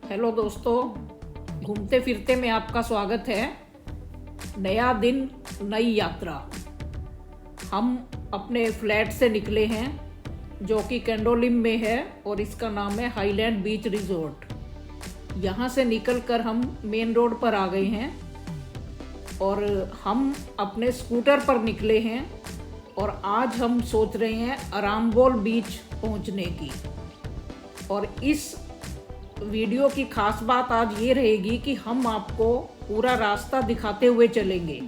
Hello दोस्तों, घूमते फिरते में आपका स्वागत है। नया दिन, नई यात्रा। हम अपने फ्लैट से निकले हैं जो कि कैंडोलिम में है और इसका नाम है हाईलैंड बीच रिजॉर्ट। यहाँ से निकलकर हम मेन रोड पर आ गए हैं और हम अपने स्कूटर पर निकले हैं और आज हम सोच रहे हैं अराम्बोल बीच पहुँचने की। और इस वीडियो की खास बात आज ये रहेगी कि हम आपको पूरा रास्ता दिखाते हुए चलेंगे।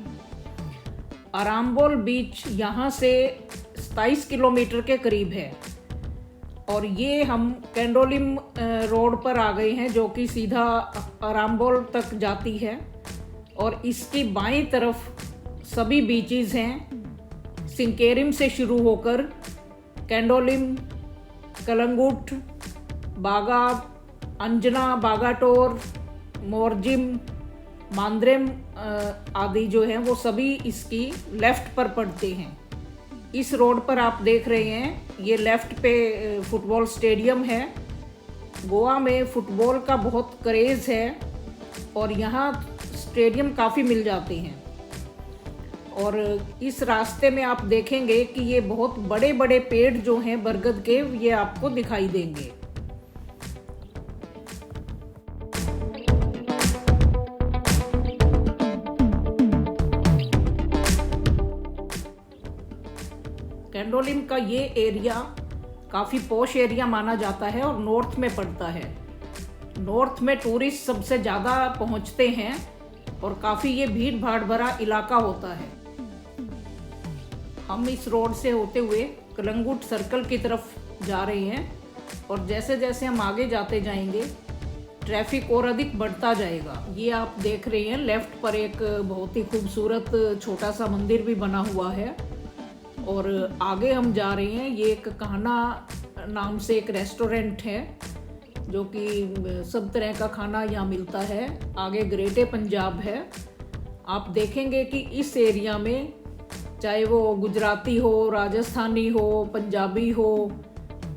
अराम्बोल बीच यहाँ से 27 किलोमीटर के करीब है और ये हम कैंडोलिम रोड पर आ गए हैं जो कि सीधा अराम्बोल तक जाती है। और इसकी बाईं तरफ सभी बीचेस हैं, सिंकेरिम से शुरू होकर कैंडोलिम, कलंगुट, बागा, अंजना, बागाटोर, मोरजिम, मांद्रेम आदि जो हैं वो सभी इसकी लेफ्ट पर पड़ते हैं। इस रोड पर आप देख रहे हैं ये लेफ्ट पे फुटबॉल स्टेडियम है। गोवा में फुटबॉल का बहुत क्रेज़ है और यहाँ स्टेडियम काफ़ी मिल जाते हैं। और इस रास्ते में आप देखेंगे कि ये बहुत बड़े बड़े पेड़ जो हैं बरगद के, ये आपको दिखाई देंगे। कैंडोलिम का ये एरिया काफ़ी पॉश एरिया माना जाता है और नॉर्थ में पड़ता है। नॉर्थ में टूरिस्ट सबसे ज़्यादा पहुंचते हैं और काफ़ी ये भीड़ भाड़ भरा इलाका होता है। हम इस रोड से होते हुए कलंगुट सर्कल की तरफ जा रहे हैं और जैसे जैसे हम आगे जाते जाएंगे ट्रैफिक और अधिक बढ़ता जाएगा। ये आप देख रहे हैं लेफ्ट पर एक बहुत ही खूबसूरत छोटा सा मंदिर भी बना हुआ है। और आगे हम जा रहे हैं, ये एक कहना नाम से एक रेस्टोरेंट है जो कि सब तरह का खाना यहाँ मिलता है। आगे ग्रेटे पंजाब है। आप देखेंगे कि इस एरिया में चाहे वो गुजराती हो, राजस्थानी हो, पंजाबी हो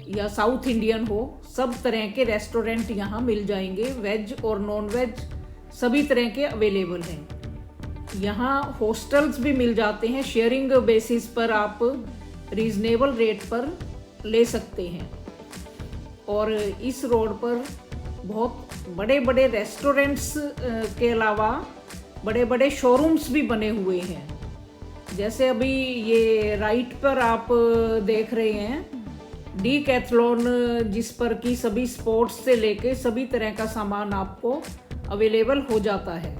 या साउथ इंडियन हो, सब तरह के रेस्टोरेंट यहाँ मिल जाएंगे। वेज और नॉन वेज सभी तरह के अवेलेबल हैं। यहाँ हॉस्टल्स भी मिल जाते हैं, शेयरिंग बेसिस पर आप रीजनेबल रेट पर ले सकते हैं। और इस रोड पर बहुत बड़े बड़े रेस्टोरेंट्स के अलावा बड़े बड़े शोरूम्स भी बने हुए हैं। जैसे अभी ये राइट पर आप देख रहे हैं डीकैथलॉन, जिस पर कि सभी स्पोर्ट्स से लेके सभी तरह का सामान आपको अवेलेबल हो जाता है।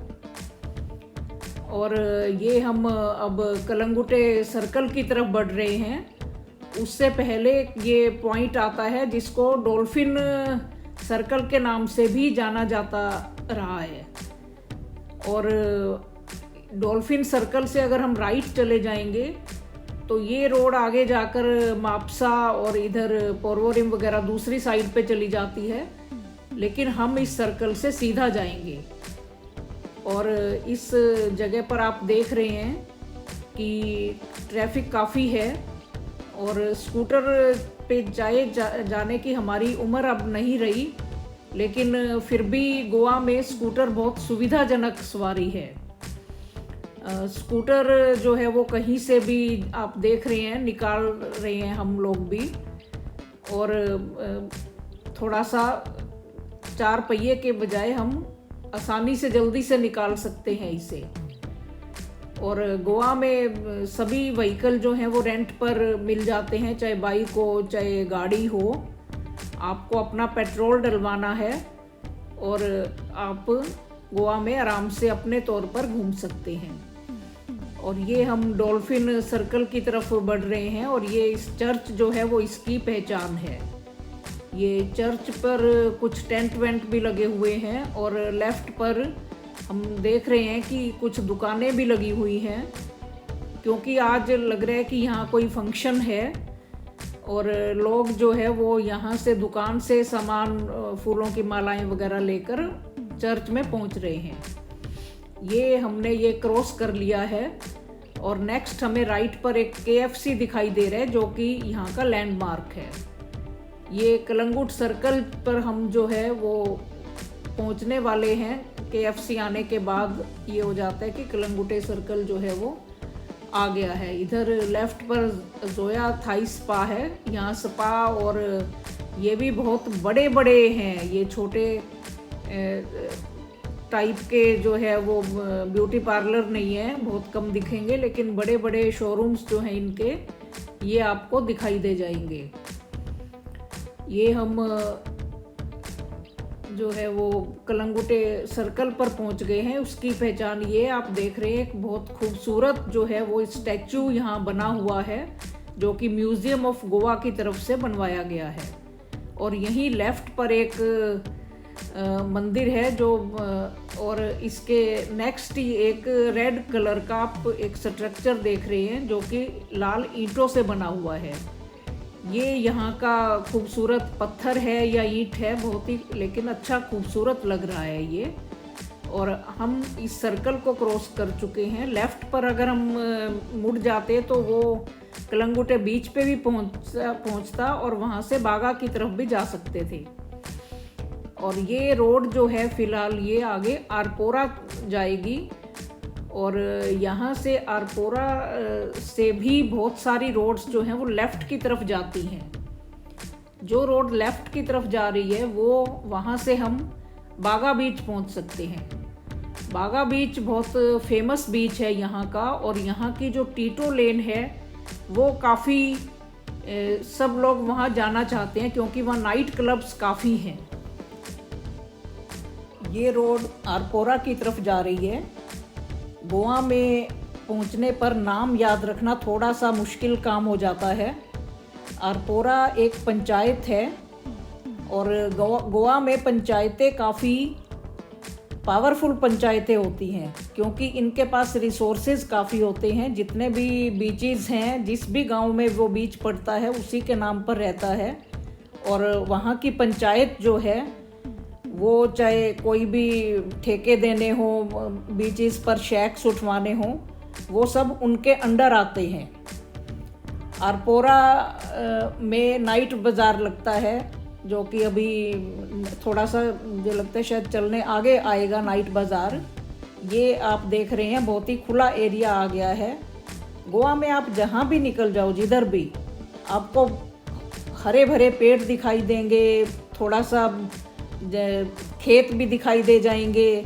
और ये हम अब कलंगुटे सर्कल की तरफ बढ़ रहे हैं। उससे पहले ये पॉइंट आता है जिसको डॉल्फिन सर्कल के नाम से भी जाना जाता रहा है। और डॉल्फिन सर्कल से अगर हम राइट चले जाएंगे तो ये रोड आगे जाकर मापसा और इधर पोरवोरिम वगैरह दूसरी साइड पे चली जाती है, लेकिन हम इस सर्कल से सीधा जाएंगे। और इस जगह पर आप देख रहे हैं कि ट्रैफिक काफ़ी है और स्कूटर पे जाने की हमारी उम्र अब नहीं रही, लेकिन फिर भी गोवा में स्कूटर बहुत सुविधाजनक सवारी है। स्कूटर जो है वो कहीं से भी आप देख रहे हैं निकाल रहे हैं हम लोग भी। और थोड़ा सा 4 पहिए के बजाय हम आसानी से जल्दी से निकाल सकते हैं इसे। और गोवा में सभी व्हीकल जो हैं वो रेंट पर मिल जाते हैं, चाहे बाइक हो चाहे गाड़ी हो। आपको अपना पेट्रोल डलवाना है और आप गोवा में आराम से अपने तौर पर घूम सकते हैं। और ये हम डॉल्फिन सर्कल की तरफ बढ़ रहे हैं और ये इस चर्च जो है वो इसकी पहचान है। ये चर्च पर कुछ टेंट वेंट भी लगे हुए हैं और लेफ्ट पर हम देख रहे हैं कि कुछ दुकानें भी लगी हुई हैं, क्योंकि आज लग रहा है कि यहाँ कोई फंक्शन है और लोग जो है वो यहाँ से दुकान से सामान, फूलों की मालाएं वगैरह लेकर चर्च में पहुँच रहे हैं। ये हमने ये क्रॉस कर लिया है और नेक्स्ट हमें राइट पर एक KFC दिखाई दे रहा है जो कि यहाँ का लैंडमार्क है। ये कलंगुट सर्कल पर हम जो है वो पहुंचने वाले हैं। KFC आने के बाद ये हो जाता है कि कलंगुटे सर्कल जो है वो आ गया है। इधर लेफ्ट पर जोया थाई स्पा है, यहाँ स्पा और ये भी बहुत बड़े बड़े हैं, ये छोटे टाइप के जो है वो ब्यूटी पार्लर नहीं है, बहुत कम दिखेंगे, लेकिन बड़े बड़े शोरूम्स जो हैं इनके ये आपको दिखाई दे जाएंगे। ये हम जो है वो कलंगुटे सर्कल पर पहुंच गए हैं। उसकी पहचान ये आप देख रहे हैं, एक बहुत खूबसूरत जो है वो स्टैचू यहाँ बना हुआ है, जो कि म्यूजियम ऑफ गोवा की तरफ से बनवाया गया है। और यहीं लेफ्ट पर एक मंदिर है जो और इसके नेक्स्ट ही एक रेड कलर का आप एक स्ट्रक्चर देख रहे हैं जो कि लाल ईंटों से बना हुआ है। ये यहाँ का खूबसूरत पत्थर है या ईंट है, बहुत ही लेकिन अच्छा खूबसूरत लग रहा है ये। और हम इस सर्कल को क्रॉस कर चुके हैं। लेफ़्ट पर अगर हम मुड़ जाते तो वो कलंगुटे बीच पे भी पहुँचता और वहाँ से बागा की तरफ भी जा सकते थे। और ये रोड जो है फ़िलहाल ये आगे आरपोरा जाएगी और यहाँ से आरपोरा से भी बहुत सारी रोड्स जो हैं वो लेफ़्ट की तरफ जाती हैं। जो रोड लेफ़्ट की तरफ जा रही है वो वहाँ से हम बागा बीच पहुँच सकते हैं। बागा बीच बहुत फेमस बीच है यहाँ का, और यहाँ की जो टीटो लेन है वो काफ़ी सब लोग वहाँ जाना चाहते हैं क्योंकि वहाँ नाइट क्लब्स काफ़ी हैं। ये रोड आरपोरा की तरफ जा रही है। गोवा में पहुंचने पर नाम याद रखना थोड़ा सा मुश्किल काम हो जाता है। आरपोरा एक पंचायत है और गोवा में पंचायतें काफ़ी पावरफुल पंचायतें होती हैं क्योंकि इनके पास रिसोर्सेज काफ़ी होते हैं। जितने भी बीचेस हैं, जिस भी गांव में वो बीच पड़ता है उसी के नाम पर रहता है। और वहाँ की पंचायत जो है वो चाहे कोई भी ठेके देने हो, बीचेस पर शैक्स उठवाने हो, वो सब उनके अंडर आते हैं। आरपोरा में नाइट बाज़ार लगता है जो कि अभी थोड़ा सा मुझे लगता है शायद चलने आगे आएगा नाइट बाज़ार। ये आप देख रहे हैं बहुत ही खुला एरिया आ गया है। गोवा में आप जहाँ भी निकल जाओ, जिधर भी, आपको हरे भरे पेड़ दिखाई देंगे, थोड़ा सा खेत भी दिखाई दे जाएंगे।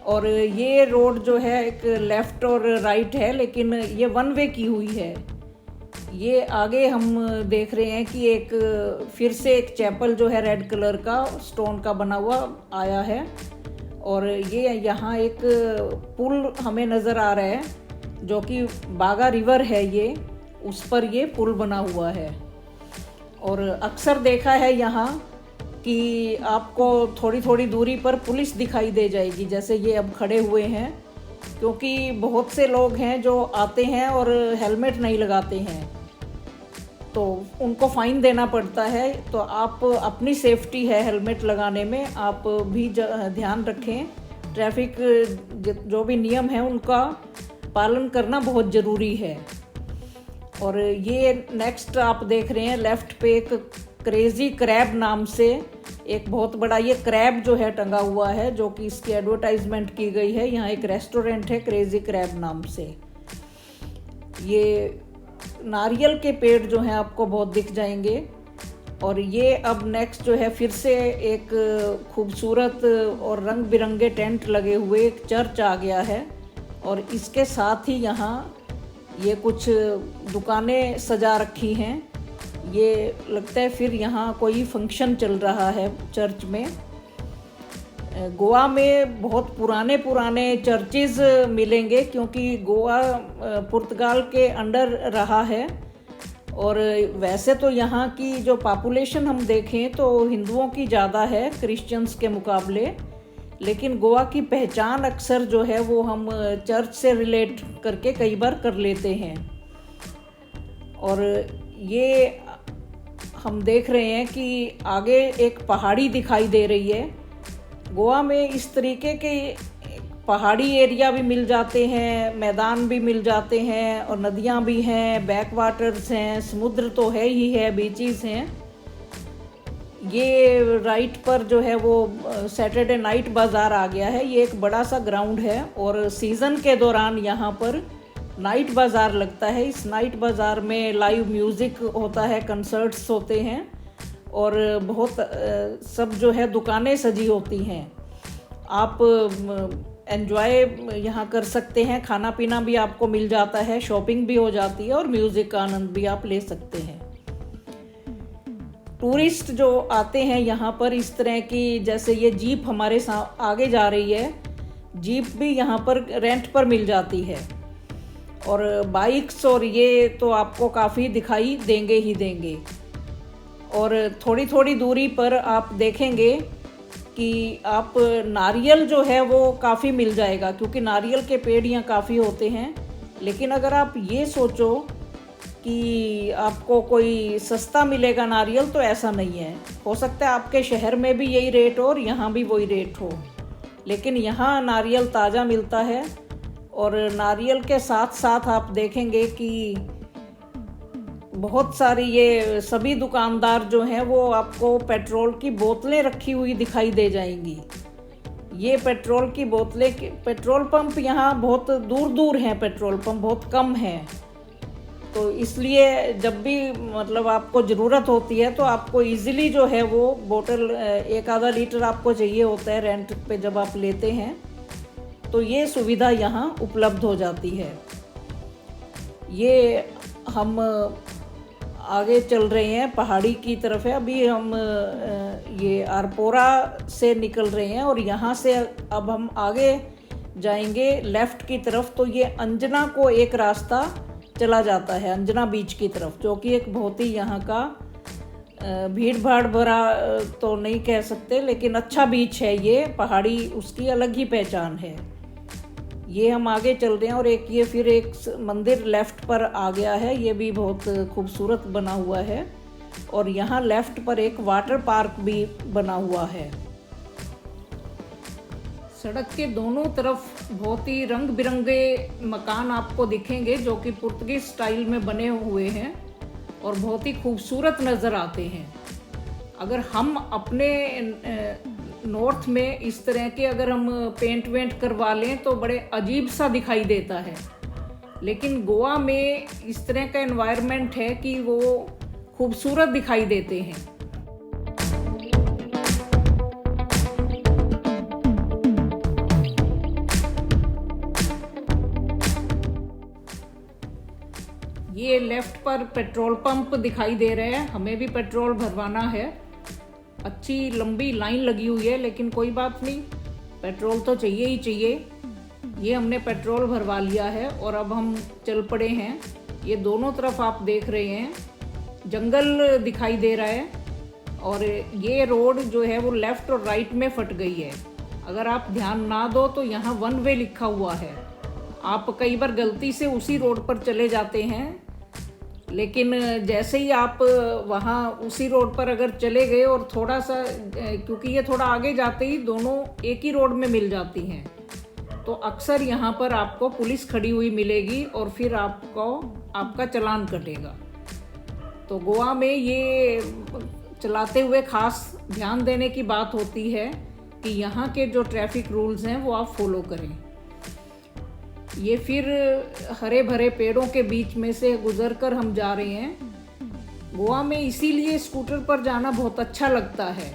और ये रोड जो है एक लेफ़्ट और राइट है, लेकिन ये वन वे की हुई है। ये आगे हम देख रहे हैं कि एक फिर से एक चैपल जो है रेड कलर का स्टोन का बना हुआ आया है। और ये यहाँ एक पुल हमें नज़र आ रहा है जो कि बागा रिवर है, ये उस पर ये पुल बना हुआ है। और अक्सर देखा है यहाँ कि आपको थोड़ी थोड़ी दूरी पर पुलिस दिखाई दे जाएगी, जैसे ये अब खड़े हुए हैं, क्योंकि बहुत से लोग हैं जो आते हैं और हेलमेट नहीं लगाते हैं तो उनको फ़ाइन देना पड़ता है। तो आप अपनी सेफ्टी है हेलमेट लगाने में, आप भी ध्यान रखें। ट्रैफिक जो भी नियम है उनका पालन करना बहुत ज़रूरी है। और ये नेक्स्ट आप देख रहे हैं लेफ़्ट पे एक क्रेज़ी क्रैब नाम से एक बहुत बड़ा ये क्रैब जो है टंगा हुआ है, जो कि इसकी एडवर्टाइजमेंट की गई है। यहाँ एक रेस्टोरेंट है क्रेज़ी क्रैब नाम से। ये नारियल के पेड़ जो हैं आपको बहुत दिख जाएंगे। और ये अब नेक्स्ट जो है फिर से एक खूबसूरत और रंग बिरंगे टेंट लगे हुए एक चर्च आ गया है। और इसके साथ ही यहाँ ये कुछ दुकानें सजा रखी हैं। ये लगता है फिर यहाँ कोई फंक्शन चल रहा है चर्च में। गोवा में बहुत पुराने चर्चेज़ मिलेंगे क्योंकि गोवा पुर्तगाल के अंडर रहा है। और वैसे तो यहाँ की जो पॉपुलेशन हम देखें तो हिंदुओं की ज़्यादा है क्रिश्चियंस के मुकाबले, लेकिन गोवा की पहचान अक्सर जो है वो हम चर्च से रिलेट करके कई बार कर लेते हैं। और ये हम देख रहे हैं कि आगे एक पहाड़ी दिखाई दे रही है। गोवा में इस तरीके के पहाड़ी एरिया भी मिल जाते हैं, मैदान भी मिल जाते हैं और नदियाँ भी हैं, बैक वाटर्स हैं, समुद्र तो है ही है, बीचेस हैं। ये राइट पर जो है वो सैटरडे नाइट बाज़ार आ गया है। ये एक बड़ा सा ग्राउंड है और सीज़न के दौरान यहाँ पर नाइट बाज़ार लगता है। इस नाइट बाज़ार में लाइव म्यूज़िक होता है, कंसर्ट्स होते हैं और बहुत सब जो है दुकानें सजी होती हैं। आप एंजॉय यहाँ कर सकते हैं, खाना पीना भी आपको मिल जाता है, शॉपिंग भी हो जाती है और म्यूज़िक का आनंद भी आप ले सकते हैं। टूरिस्ट जो आते हैं यहाँ पर इस तरह की, जैसे ये जीप हमारे आगे जा रही है, जीप भी यहाँ पर रेंट पर मिल जाती है और बाइक्स और ये तो आपको काफ़ी दिखाई देंगे ही देंगे। और थोड़ी थोड़ी दूरी पर आप देखेंगे कि आप नारियल जो है वो काफ़ी मिल जाएगा, क्योंकि नारियल के पेड़ यहाँ काफ़ी होते हैं। लेकिन अगर आप ये सोचो कि आपको कोई सस्ता मिलेगा नारियल, तो ऐसा नहीं है। हो सकता है आपके शहर में भी यही रेट हो और यहाँ भी वही रेट हो, लेकिन यहाँ नारियल ताज़ा मिलता है। और नारियल के साथ साथ आप देखेंगे कि बहुत सारी ये सभी दुकानदार जो हैं वो आपको पेट्रोल की बोतलें रखी हुई दिखाई दे जाएंगी। ये पेट्रोल की बोतलें, पेट्रोल पंप यहाँ बहुत दूर दूर हैं, पेट्रोल पंप बहुत कम हैं, तो इसलिए जब भी मतलब आपको ज़रूरत होती है तो आपको इजीली जो है वो बोतल 1-आधा लीटर आपको चाहिए होता है रेंट पे जब आप लेते हैं, तो ये सुविधा यहाँ उपलब्ध हो जाती है। ये हम आगे चल रहे हैं, पहाड़ी की तरफ है। अभी हम ये आरपोरा से निकल रहे हैं और यहाँ से अब हम आगे जाएंगे लेफ़्ट की तरफ, तो ये अंजना को एक रास्ता चला जाता है, अंजना बीच की तरफ, जो कि एक बहुत ही यहाँ का भीड़ भाड़ भरा तो नहीं कह सकते, लेकिन अच्छा बीच है ये, पहाड़ी उसकी अलग ही पहचान है। ये हम आगे चल रहे हैं और एक ये फिर एक मंदिर लेफ़्ट पर आ गया है, ये भी बहुत खूबसूरत बना हुआ है। और यहाँ लेफ़्ट पर एक वाटर पार्क भी बना हुआ है। सड़क के दोनों तरफ बहुत ही रंग बिरंगे मकान आपको दिखेंगे, जो कि पुर्तगीज स्टाइल में बने हुए हैं और बहुत ही खूबसूरत नज़र आते हैं। अगर हम अपने नॉर्थ में इस तरह के अगर हम पेंट वेंट करवा लें तो बड़े अजीब सा दिखाई देता है, लेकिन गोवा में इस तरह का एनवायरनमेंट है कि वो खूबसूरत दिखाई देते हैं। ये लेफ्ट पर पेट्रोल पंप दिखाई दे रहे हैं, हमें भी पेट्रोल भरवाना है। अच्छी लंबी लाइन लगी हुई है, लेकिन कोई बात नहीं, पेट्रोल तो चाहिए ही चाहिए। ये हमने पेट्रोल भरवा लिया है और अब हम चल पड़े हैं। ये दोनों तरफ आप देख रहे हैं जंगल दिखाई दे रहा है और ये रोड जो है वो लेफ़्ट और राइट में फट गई है। अगर आप ध्यान ना दो तो यहाँ 1 वे लिखा हुआ है। आप कई बार गलती से उसी रोड पर चले जाते हैं, लेकिन जैसे ही आप वहाँ उसी रोड पर अगर चले गए और थोड़ा सा, क्योंकि ये थोड़ा आगे जाते ही दोनों एक ही रोड में मिल जाती हैं, तो अक्सर यहाँ पर आपको पुलिस खड़ी हुई मिलेगी और फिर आपको आपका चालान कटेगा। तो गोवा में ये चलाते हुए खास ध्यान देने की बात होती है कि यहाँ के जो ट्रैफिक रूल्स हैं वो आप फॉलो करें। ये फिर हरे भरे पेड़ों के बीच में से गुजरकर हम जा रहे हैं। गोवा में इसीलिए स्कूटर पर जाना बहुत अच्छा लगता है।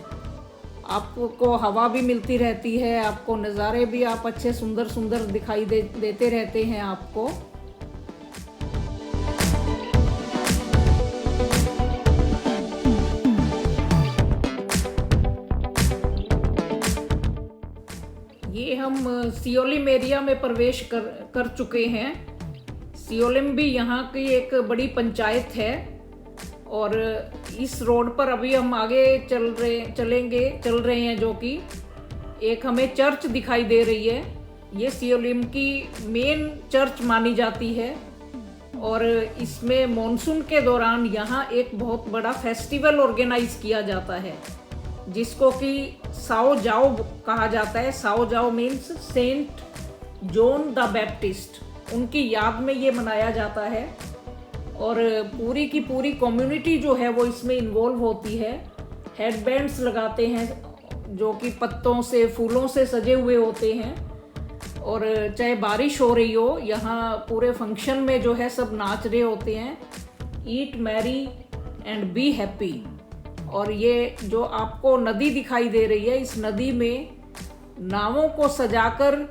आपको हवा भी मिलती रहती है, आपको नज़ारे भी आप अच्छे सुंदर सुंदर दिखाई देते रहते हैं आपको। ये हम सियोलिम एरिया में प्रवेश कर चुके हैं। सियोलिम भी यहाँ की एक बड़ी पंचायत है और इस रोड पर अभी हम आगे चल रहे हैं, जो कि एक हमें चर्च दिखाई दे रही है। ये सियोलिम की मेन चर्च मानी जाती है और इसमें मॉनसून के दौरान यहाँ एक बहुत बड़ा फेस्टिवल ऑर्गेनाइज किया जाता है, जिसको कि साओ जाओ कहा जाता है। Sao Joao means Saint John the Baptist, उनकी याद में ये मनाया जाता है और पूरी की पूरी कम्युनिटी जो है वो इसमें इन्वॉल्व होती है। हेडबैंड्स लगाते हैं जो कि पत्तों से, फूलों से सजे हुए होते हैं। और चाहे बारिश हो रही हो, यहाँ पूरे फंक्शन में जो है सब नाच रहे होते हैं, ईट मैरी एंड बी हैप्पी। और ये जो आपको नदी दिखाई दे रही है, इस नदी में नावों को सजाकर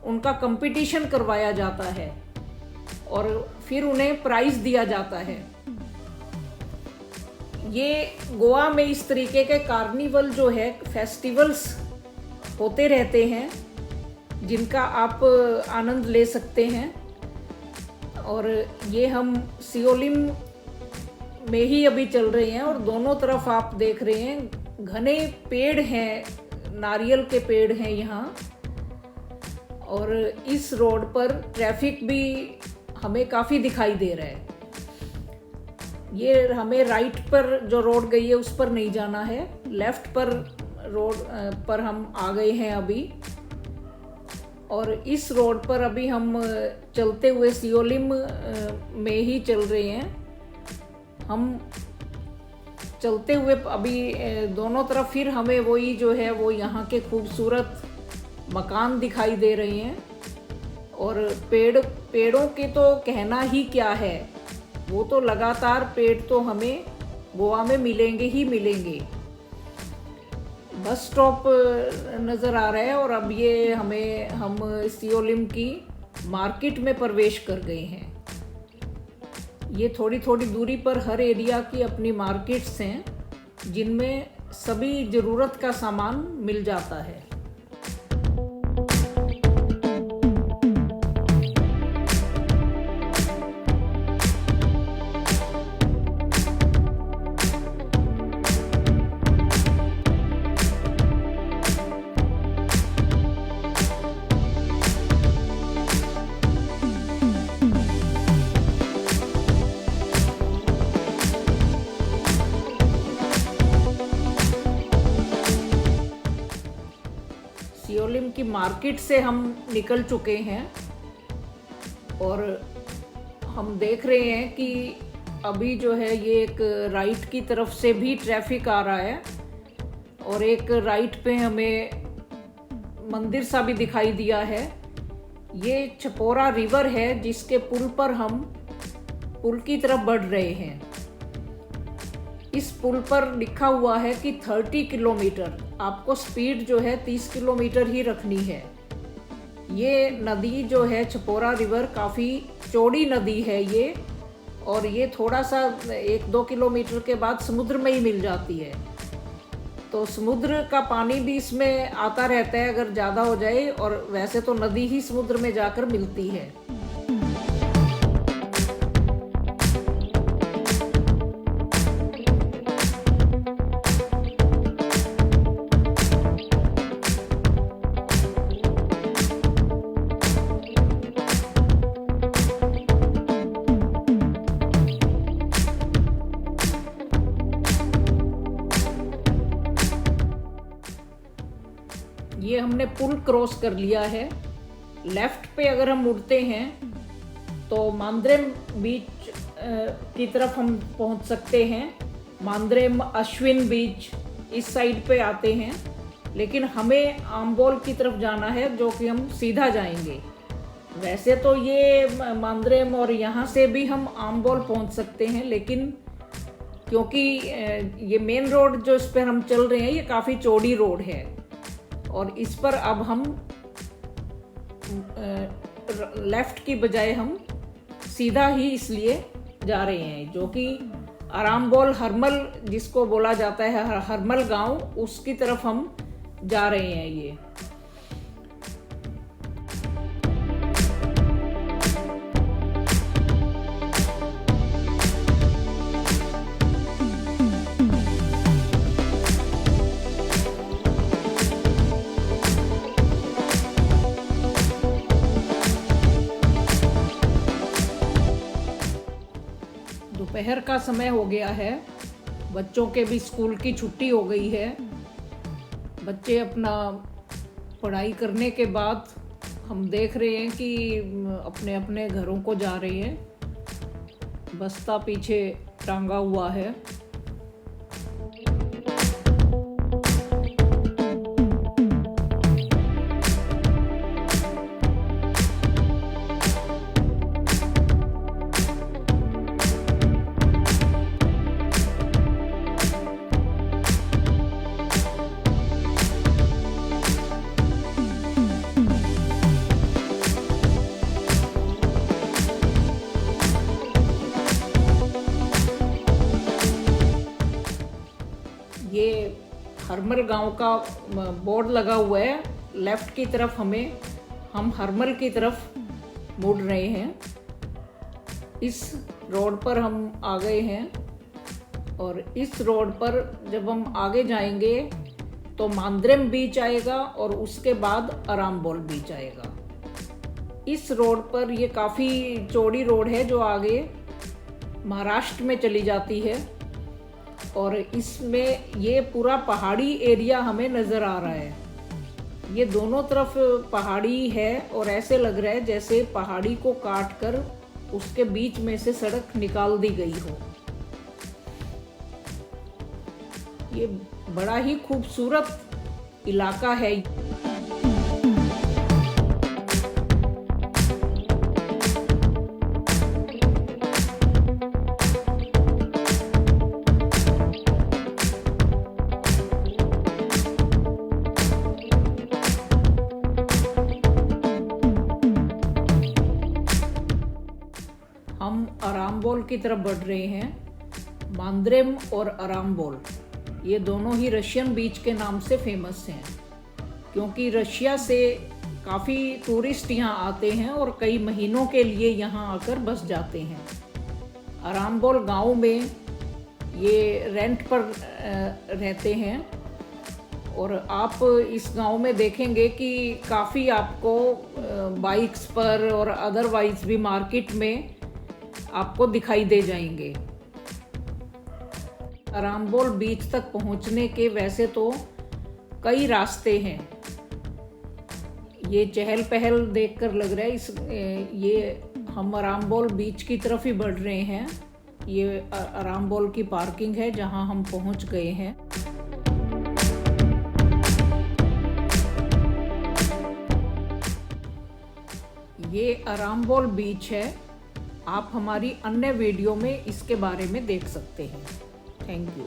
उनका कंपटीशन करवाया जाता है और फिर उन्हें प्राइज दिया जाता है। ये गोवा में इस तरीके के कार्निवल जो है, फेस्टिवल्स होते रहते हैं जिनका आप आनंद ले सकते हैं। और ये हम सियोलिम में ही अभी चल रहे हैं और दोनों तरफ आप देख रहे हैं घने पेड़ हैं, नारियल के पेड़ हैं यहाँ। और इस रोड पर ट्रैफिक भी हमें काफ़ी दिखाई दे रहा है। ये हमें राइट पर जो रोड गई है उस पर नहीं जाना है, लेफ्ट पर रोड पर हम आ गए हैं अभी। और इस रोड पर अभी हम चलते हुए सियोलिम में ही चल रहे हैं। हम चलते हुए अभी दोनों तरफ फिर हमें वही जो है वो यहाँ के खूबसूरत मकान दिखाई दे रहे हैं। और पेड़ों के तो कहना ही क्या है, वो तो लगातार पेड़ तो हमें गोवा में मिलेंगे ही मिलेंगे। बस स्टॉप नज़र आ रहा है और अब ये हम सियोलिम की मार्केट में प्रवेश कर गए हैं। ये थोड़ी थोड़ी दूरी पर हर एरिया की अपनी मार्केट्स हैं जिनमें सभी ज़रूरत का सामान मिल जाता है। सियोलिम की मार्केट से हम निकल चुके हैं और हम देख रहे हैं कि अभी जो है ये एक राइट की तरफ से भी ट्रैफिक आ रहा है और एक राइट पे हमें मंदिर सा भी दिखाई दिया है। ये छपोरा रिवर है जिसके पुल पर हम पुल की तरफ बढ़ रहे हैं। इस पुल पर लिखा हुआ है कि 30 किलोमीटर, आपको स्पीड जो है 30 किलोमीटर ही रखनी है। ये नदी जो है छपोरा रिवर काफ़ी चौड़ी नदी है ये, और ये थोड़ा सा 1-2 किलोमीटर के बाद समुद्र में ही मिल जाती है। तो समुद्र का पानी भी इसमें आता रहता है अगर ज़्यादा हो जाए, और वैसे तो नदी ही समुद्र में जाकर मिलती है। ये हमने पुल क्रॉस कर लिया है। लेफ्ट पे अगर हम मुड़ते हैं तो मांद्रेम बीच की तरफ हम पहुंच सकते हैं। मांद्रेम अश्विन बीच इस साइड पे आते हैं, लेकिन हमें आम्बोल की तरफ जाना है जो कि हम सीधा जाएंगे। वैसे तो ये मांद्रेम और यहाँ से भी हम आम्बोल पहुंच सकते हैं, लेकिन क्योंकि ये मेन रोड जो इस पर हम चल रहे हैं ये काफ़ी चौड़ी रोड है और इस पर अब हम लेफ्ट की बजाय हम सीधा ही इसलिए जा रहे हैं, जो कि आरामबोल हरमल जिसको बोला जाता है हरमल गांव, उसकी तरफ हम जा रहे हैं। ये दोपहर का समय हो गया है, बच्चों के भी स्कूल की छुट्टी हो गई है। बच्चे अपना पढ़ाई करने के बाद हम देख रहे हैं कि अपने अपने घरों को जा रहे हैं। बस्ता पीछे टांगा हुआ है। ये हरमल गांव का बोर्ड लगा हुआ है। लेफ्ट की तरफ हम हरमल की तरफ मुड़ रहे हैं। इस रोड पर हम आ गए हैं और इस रोड पर जब हम आगे जाएंगे तो मांद्रेम बीच आएगा और उसके बाद अराम्बोल बीच आएगा। इस रोड पर ये काफ़ी चौड़ी रोड है जो आगे महाराष्ट्र में चली जाती है और इसमें ये पूरा पहाड़ी एरिया हमें नज़र आ रहा है। ये दोनों तरफ पहाड़ी है और ऐसे लग रहा है जैसे पहाड़ी को काट कर उसके बीच में से सड़क निकाल दी गई हो। ये बड़ा ही खूबसूरत इलाका है। हम अराम्बोल की तरफ बढ़ रहे हैं। मांद्रेम और अराम्बोल ये दोनों ही रशियन बीच के नाम से फेमस हैं, क्योंकि रशिया से काफ़ी टूरिस्ट यहाँ आते हैं और कई महीनों के लिए यहाँ आकर बस जाते हैं। अराम्बोल गांव में ये रेंट पर रहते हैं और आप इस गांव में देखेंगे कि काफ़ी आपको बाइक्स पर और अदरवाइज भी मार्केट में आपको दिखाई दे जाएंगे। अराम्बोल बीच तक पहुंचने के वैसे तो कई रास्ते हैं। ये चहल पहल देखकर लग रहा है ये हम अराम्बोल बीच की तरफ ही बढ़ रहे हैं। ये अराम्बोल की पार्किंग है जहां हम पहुंच गए हैं। ये अराम्बोल बीच है। आप हमारी अन्य वीडियो में इसके बारे में देख सकते हैं। Thank you.